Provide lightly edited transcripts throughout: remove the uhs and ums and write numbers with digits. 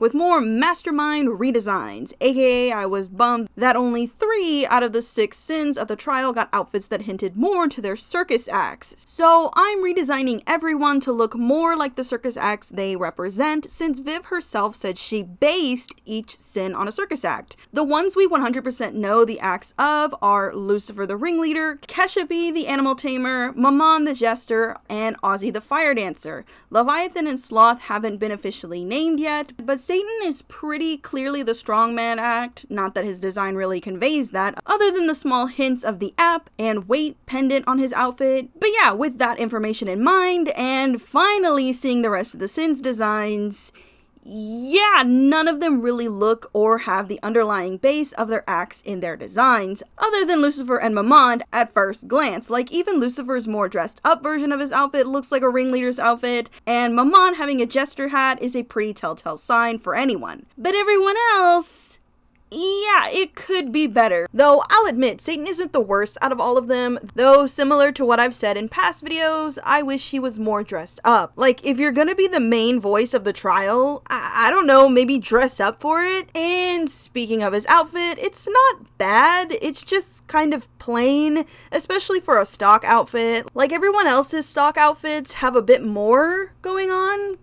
with more MasterMind redesigns, aka I was bummed that only 3 out of the 6 sins at the trial got outfits that hinted more to their circus acts. So I'm redesigning everyone to look more like the circus acts they represent, since Viv herself said she based each sin on a circus act. The ones we 100% know the acts of are Lucifer the ringleader, Keshabi the animal tamer, Mammon the jester, and Ozzy the fire dancer. Leviathan and Sloth haven't been officially named yet, but Satan is pretty clearly the strongman act, not that his design really conveys that, other than the small hints of the app and weight pendant on his outfit. But yeah, with that information in mind, and finally seeing the rest of the sins designs, yeah, none of them really look or have the underlying base of their acts in their designs, other than Lucifer and Mammon at first glance. Like, even Lucifer's more dressed up version of his outfit looks like a ringleader's outfit, and Mammon having a jester hat is a pretty telltale sign for anyone. But everyone else, yeah, it could be better. Though I'll admit, Satan isn't the worst out of all of them, though similar to what I've said in past videos, I wish he was more dressed up. Like, if you're gonna be the main voice of the trial, I don't know, maybe dress up for it. And speaking of his outfit, it's not bad, it's just kind of plain, especially for a stock outfit. Like, everyone else's stock outfits have a bit more going on.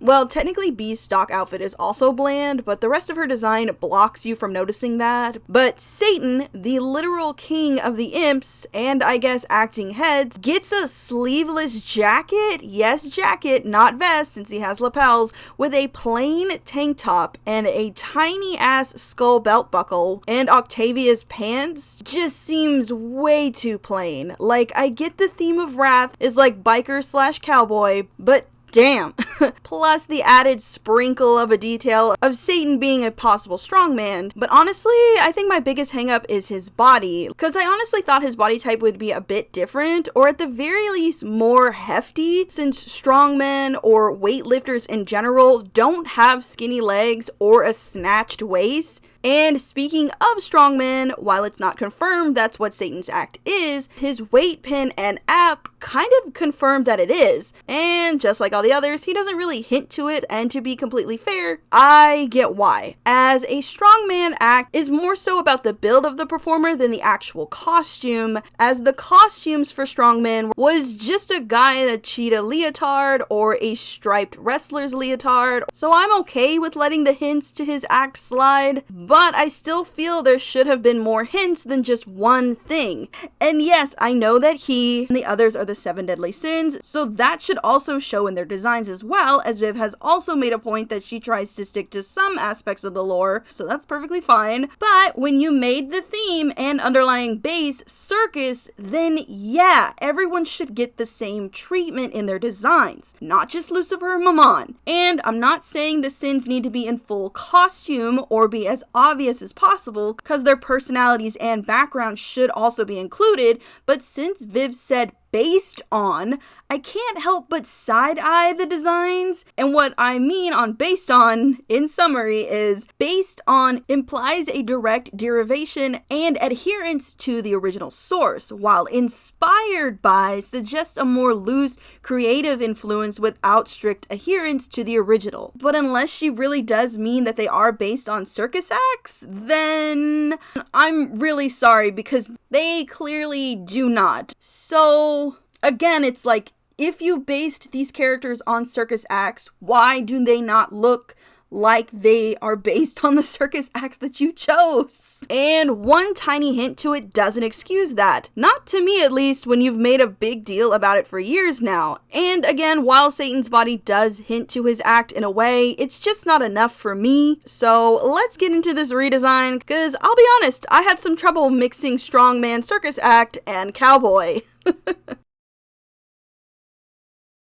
Well, technically Bee's stock outfit is also bland, but the rest of her design blocks you from noticing that. But Satan, the literal king of the imps, and I guess acting heads, gets a sleeveless jacket, yes jacket, not vest since he has lapels, with a plain tank top and a tiny ass skull belt buckle, and Octavia's pants just seems way too plain. Like, I get the theme of Wrath is like biker / cowboy, but damn. Plus the added sprinkle of a detail of Satan being a possible strongman. But honestly, I think my biggest hangup is his body, because I honestly thought his body type would be a bit different, or at the very least more hefty, since strongmen or weightlifters in general don't have skinny legs or a snatched waist. And speaking of strongmen, while it's not confirmed that's what Satan's act is, his weight pin and app kind of confirmed that it is. And just like all the others, he doesn't really hint to it, and to be completely fair, I get why. As a strongman act is more so about the build of the performer than the actual costume, as the costumes for strongmen was just a guy in a cheetah leotard or a striped wrestler's leotard, so I'm okay with letting the hints to his act slide. But I still feel there should have been more hints than just one thing. And yes, I know that he and the others are the 7 deadly sins, so that should also show in their designs as well, as Viv has also made a point that she tries to stick to some aspects of the lore, so that's perfectly fine. But when you made the theme and underlying base circus, then yeah, everyone should get the same treatment in their designs, not just Lucifer and Mammon. And I'm not saying the sins need to be in full costume or be as obvious as possible, because their personalities and backgrounds should also be included, but since Viv said based on, I can't help but side-eye the designs. And what I mean on based on, in summary, is based on implies a direct derivation and adherence to the original source, while inspired by suggests a more loose creative influence without strict adherence to the original. But unless she really does mean that they are based on circus acts, then I'm really sorry, because they clearly do not. So again, it's like, if you based these characters on circus acts, why do they not look like they are based on the circus acts that you chose? And one tiny hint to it doesn't excuse that. Not to me, at least, when you've made a big deal about it for years now. And again, while Satan's body does hint to his act in a way, it's just not enough for me. So let's get into this redesign, because I'll be honest, I had some trouble mixing strongman circus act and cowboy.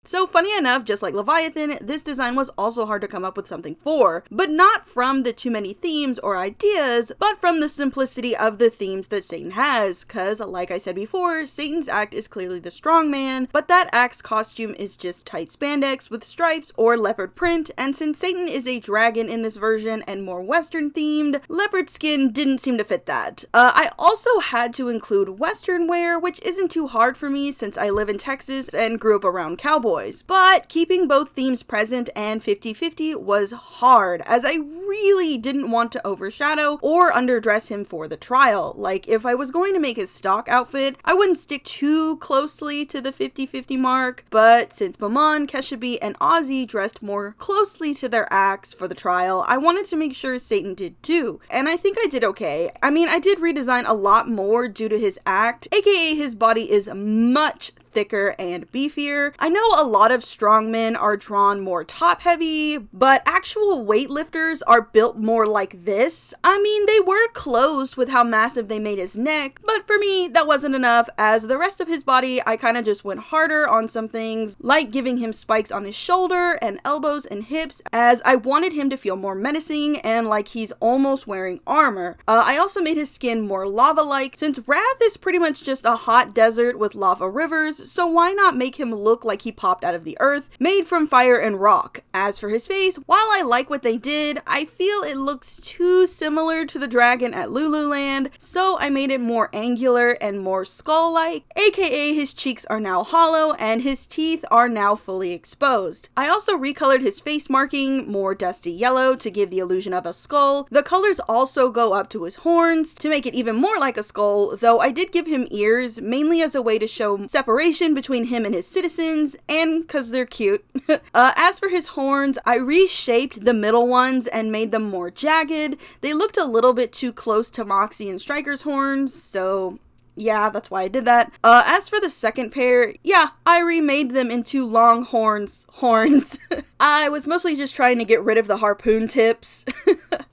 So funny enough, just like Leviathan, this design was also hard to come up with something for, but not from the too many themes or ideas, but from the simplicity of the themes that Satan has, cause like I said before, Satan's act is clearly the strongman, but that act's costume is just tight spandex with stripes or leopard print, and since Satan is a dragon in this version and more western themed, leopard skin didn't seem to fit that. I also had to include western wear, which isn't too hard for me since I live in Texas and grew up around cowboys. cowboys, but keeping both themes present and 50-50 was hard, as I really didn't want to overshadow or underdress him for the trial. Like, if I was going to make his stock outfit, I wouldn't stick too closely to the 50-50 mark, but since Mammon, Keshabi, and Ozzy dressed more closely to their acts for the trial, I wanted to make sure Satan did too, and I think I did okay. I mean, I did redesign a lot more due to his act, aka his body is much thicker and beefier. I know a lot of strongmen are drawn more top heavy, but actual weightlifters are built more like this. I mean, they were close with how massive they made his neck, but for me, that wasn't enough, as the rest of his body, I kind of just went harder on some things, like giving him spikes on his shoulder and elbows and hips, as I wanted him to feel more menacing and like he's almost wearing armor. I also made his skin more lava-like, since Wrath is pretty much just a hot desert with lava rivers, so why not make him look like he popped out of the earth, made from fire and rock? As for his face, while I like what they did, I feel it looks too similar to the dragon at Lululand, so I made it more angular and more skull-like, aka his cheeks are now hollow and his teeth are now fully exposed. I also recolored his face marking more dusty yellow to give the illusion of a skull. The colors also go up to his horns to make it even more like a skull, though I did give him ears, mainly as a way to show separation between him and his citizens, and because they're cute. As for his horns, I reshaped the middle ones and made them more jagged. They looked a little bit too close to Moxie and Striker's horns, so yeah, that's why I did that. As for the second pair, yeah, I remade them into long horns. I was mostly just trying to get rid of the harpoon tips.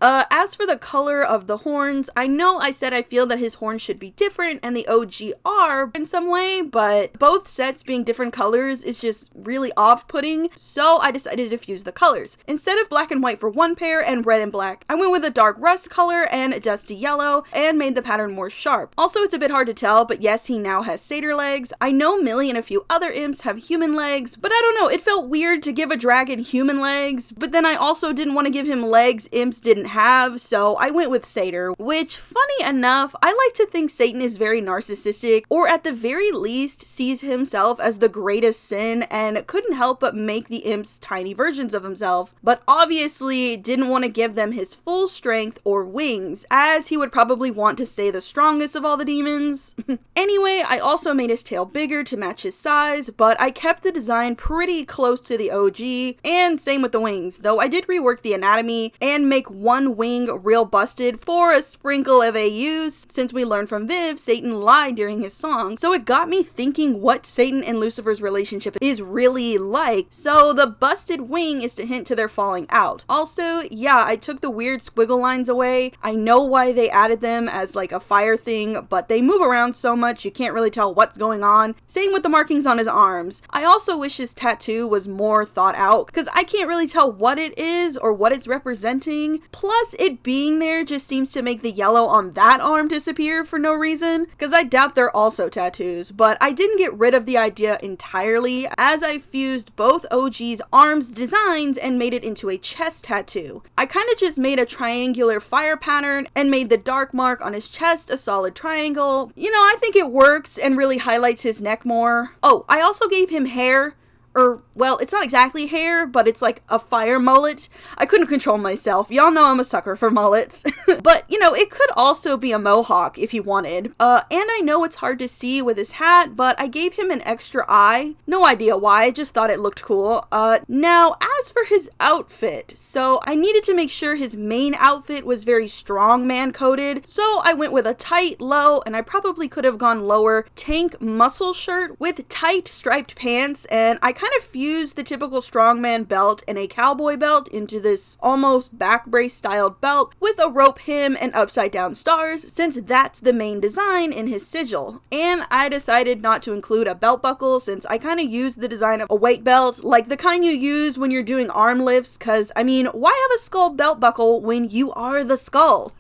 As for the color of the horns, I know I said I feel that his horns should be different and the OG are in some way, but both sets being different colors is just really off-putting, so I decided to fuse the colors. Instead of black and white for one pair and red and black, I went with a dark rust color and dusty yellow and made the pattern more sharp. Also, it's a bit hard to tell, but yes, he now has satyr legs. I know Millie and a few other imps have human legs, but I don't know, it felt weird to give a dragon human legs, but then I also didn't want to give him legs imps didn't have, so I went with satyr, which, funny enough, I like to think Satan is very narcissistic, or at the very least sees himself as the greatest sin and couldn't help but make the imps tiny versions of himself, but obviously didn't want to give them his full strength or wings, as he would probably want to stay the strongest of all the demons. Anyway, I also made his tail bigger to match his size, but I kept the design pretty close to the OG, and same with the wings, though I did rework the anatomy and make one wing real busted for a sprinkle of AUs, since we learned from Viv, Satan lied during his song, so it got me thinking what Satan and Lucifer's relationship is really like, so the busted wing is to hint to their falling out. Also, yeah, I took the weird squiggle lines away. I know why they added them as like a fire thing, but they move around so much you can't really tell what's going on. Same with the markings on his arms. I also wish his tattoo was more thought out, because I can't really tell what it is or what it's representing. Plus, it being there just seems to make the yellow on that arm disappear for no reason, because I doubt they're also tattoos, but I didn't get rid of the idea entirely, as I fused both OG's arms designs and made it into a chest tattoo. I kind of just made a triangular fire pattern and made the dark mark on his chest a solid triangle. You know, I think it works and really highlights his neck more. Oh, I also gave him hair. Well, it's not exactly hair, but it's like a fire mullet. I couldn't control myself. Y'all know I'm a sucker for mullets. But, you know, it could also be a mohawk if he wanted. And I know it's hard to see with his hat, but I gave him an extra eye. No idea why, I just thought it looked cool. Now, as for his outfit, so I needed to make sure his main outfit was very strongman coded, so I went with a tight, low, and I probably could have gone lower, tank muscle shirt with tight striped pants, and I kind of fused the typical strongman belt and a cowboy belt into this almost back brace styled belt with a rope hem and upside down stars, since that's the main design in his sigil. And I decided not to include a belt buckle, since I kind of used the design of a weight belt, like the kind you use when you're doing arm lifts, cause I mean, why have a skull belt buckle when you are the skull?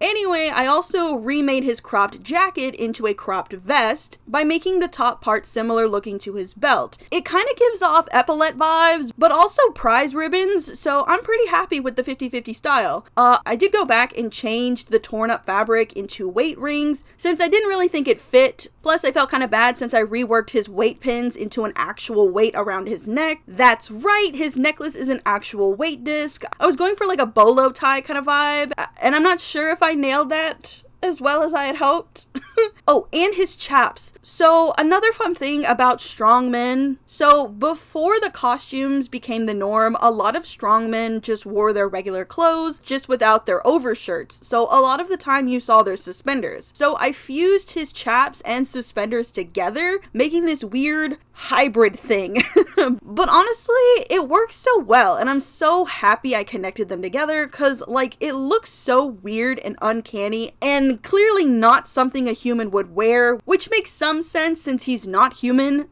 Anyway, I also remade his cropped jacket into a cropped vest by making the top part similar looking to his belt. It kind kind of gives off epaulette vibes, but also prize ribbons, so I'm pretty happy with the 50-50 style. I did go back and change the torn up fabric into weight rings, since I didn't really think it fit. Plus, I felt kind of bad since I reworked his weight pins into an actual weight around his neck. That's right, his necklace is an actual weight disc. I was going for like a bolo tie kind of vibe, and I'm not sure if I nailed that as well as I had hoped. Oh, and his chaps. So another fun thing about strongmen. So before the costumes became the norm, a lot of strongmen just wore their regular clothes, just without their overshirts. So a lot of the time you saw their suspenders. So I fused his chaps and suspenders together, making this weird hybrid thing. But honestly, it works so well, and I'm so happy I connected them together, because like it looks so weird and uncanny, and clearly not something a human would wear, which makes some sense since he's not human.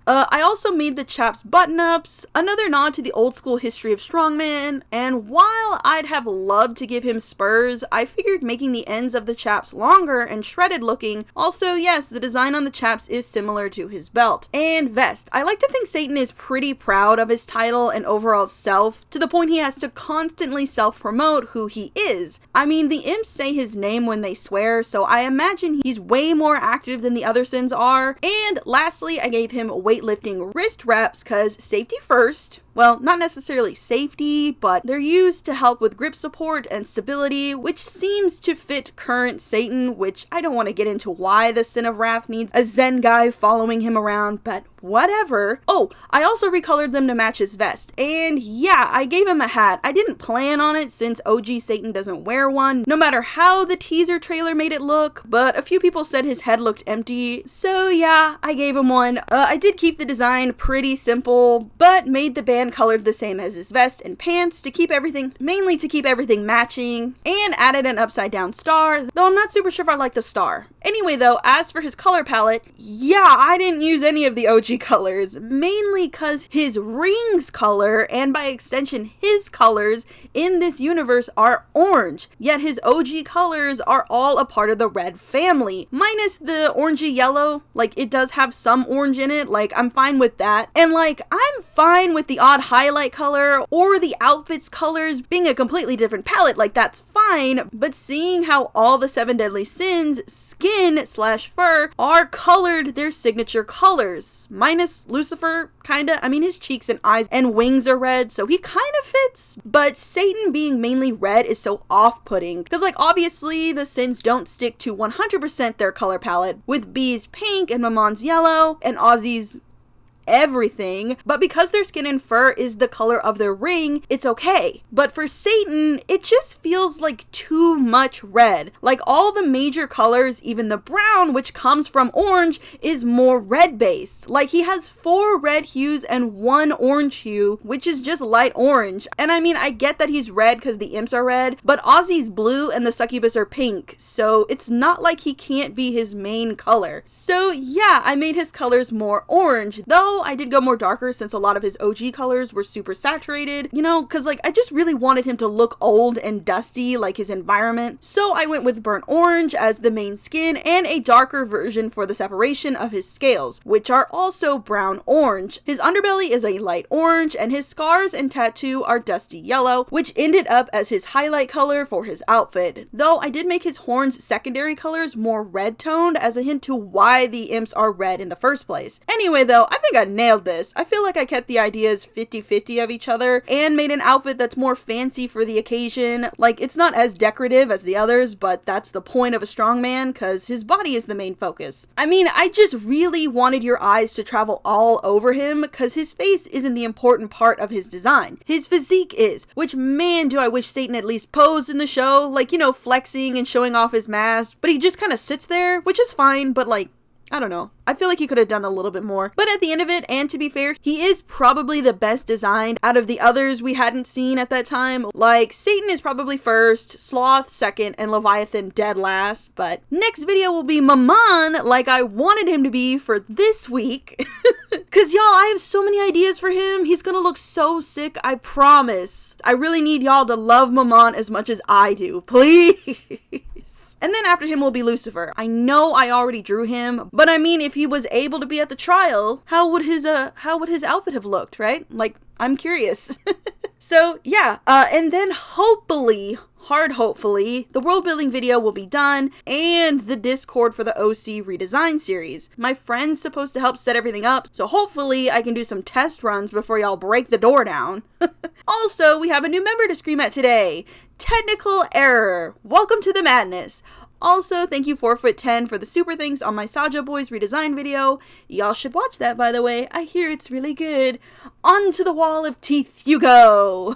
I also made the chaps button-ups, another nod to the old school history of strongman, and while I'd have loved to give him spurs, I figured making the ends of the chaps longer and shredded looking. Also, yes, the design on the chaps is similar to his belt. And vest. I like to think Satan is pretty proud of his title and overall self, to the point he has to constantly self-promote who he is. I mean, the imps say his name when they swear, so I imagine he's way more active than the other sins are. And lastly, I gave him weightlifting wrist wraps, cause safety first. Well, not necessarily safety, but they're used to help with grip support and stability, which seems to fit current Satan, which I don't want to get into why the Sin of Wrath needs a Zen guy following him around, but whatever. Oh, I also recolored them to match his vest, and yeah, I gave him a hat. I didn't plan on it since OG Satan doesn't wear one, no matter how the teaser trailer made it look, but a few people said his head looked empty, so yeah, I gave him one. I did keep the design pretty simple, but made the band colored the same as his vest and pants to keep everything, mainly to keep everything matching, and added an upside down star, though I'm not super sure if I like the star. Anyway though, as for his color palette, yeah, I didn't use any of the OG colors, mainly cause his rings color, and by extension his colors in this universe are orange, yet his OG colors are all a part of the red family, minus the orangey yellow. Like, it does have some orange in it, like I'm fine with that, and like I'm fine with the odd highlight color or the outfit's colors being a completely different palette, like that's fine, but seeing how all the 7 deadly sins skin/fur are colored their signature colors, minus Lucifer, kinda. I mean, his cheeks and eyes and wings are red, so he kind of fits, but Satan being mainly red is so off-putting, because like obviously the sins don't stick to 100% their color palette, with B's pink and Mammon's yellow and Ozzy's everything, but because their skin and fur is the color of their ring, it's okay. But for Satan, it just feels like too much red. Like all the major colors, even the brown, which comes from orange, is more red based. Like he has 4 red hues and 1 orange hue, which is just light orange. And I mean, I get that he's red because the imps are red, but Ozzy's blue and the succubus are pink, so it's not like he can't be his main color. So yeah, I made his colors more orange, though I did go more darker since a lot of his OG colors were super saturated, you know, because like I just really wanted him to look old and dusty like his environment. So I went with burnt orange as the main skin and a darker version for the separation of his scales, which are also brown orange. His underbelly is a light orange and his scars and tattoo are dusty yellow, which ended up as his highlight color for his outfit. Though I did make his horns secondary colors more red toned as a hint to why the imps are red in the first place. Anyway though, I think I nailed this. I feel like I kept the ideas 50-50 of each other and made an outfit that's more fancy for the occasion. Like, it's not as decorative as the others, but that's the point of a strongman, because his body is the main focus. I mean, I just really wanted your eyes to travel all over him, because his face isn't the important part of his design. His physique is, which man do I wish Satan at least posed in the show, like, you know, flexing and showing off his mask, but he just kind of sits there, which is fine, but like, I don't know. I feel like he could have done a little bit more. But at the end of it, and to be fair, he is probably the best designed out of the others we hadn't seen at that time. Like, Satan is probably first, Sloth second, and Leviathan dead last. But next video will be Mammon, like I wanted him to be for this week. Cause y'all, I have so many ideas for him. He's gonna look so sick, I promise. I really need y'all to love Mammon as much as I do. Please. And then after him will be Lucifer. I know I already drew him, but I mean, if he was able to be at the trial, how would his outfit have looked, right? Like, I'm curious. So yeah, and then hopefully, hopefully, the world building video will be done and the Discord for the OC redesign series. My friend's supposed to help set everything up, so hopefully I can do some test runs before y'all break the door down. Also, we have a new member to scream at today. Technical error. Welcome to the madness. Also, thank you 4'10" for the super thanks on my Saja Boys redesign video. Y'all should watch that, by the way. I hear it's really good. Onto the wall of teeth you go.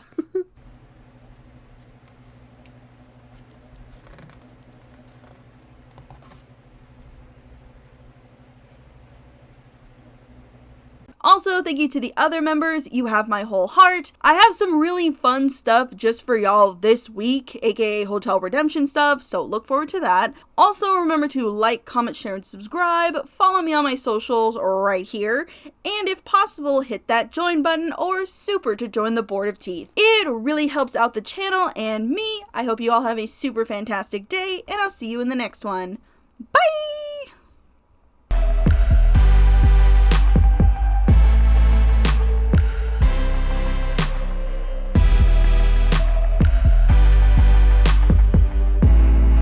Also, thank you to the other members. You have my whole heart. I have some really fun stuff just for y'all this week, aka Hotel Redemption stuff, so look forward to that. Also, remember to like, comment, share, and subscribe. Follow me on my socials right here. And if possible, hit that join button or super to join the Board of Teeth. It really helps out the channel and me. I hope you all have a super fantastic day, and I'll see you in the next one. Bye!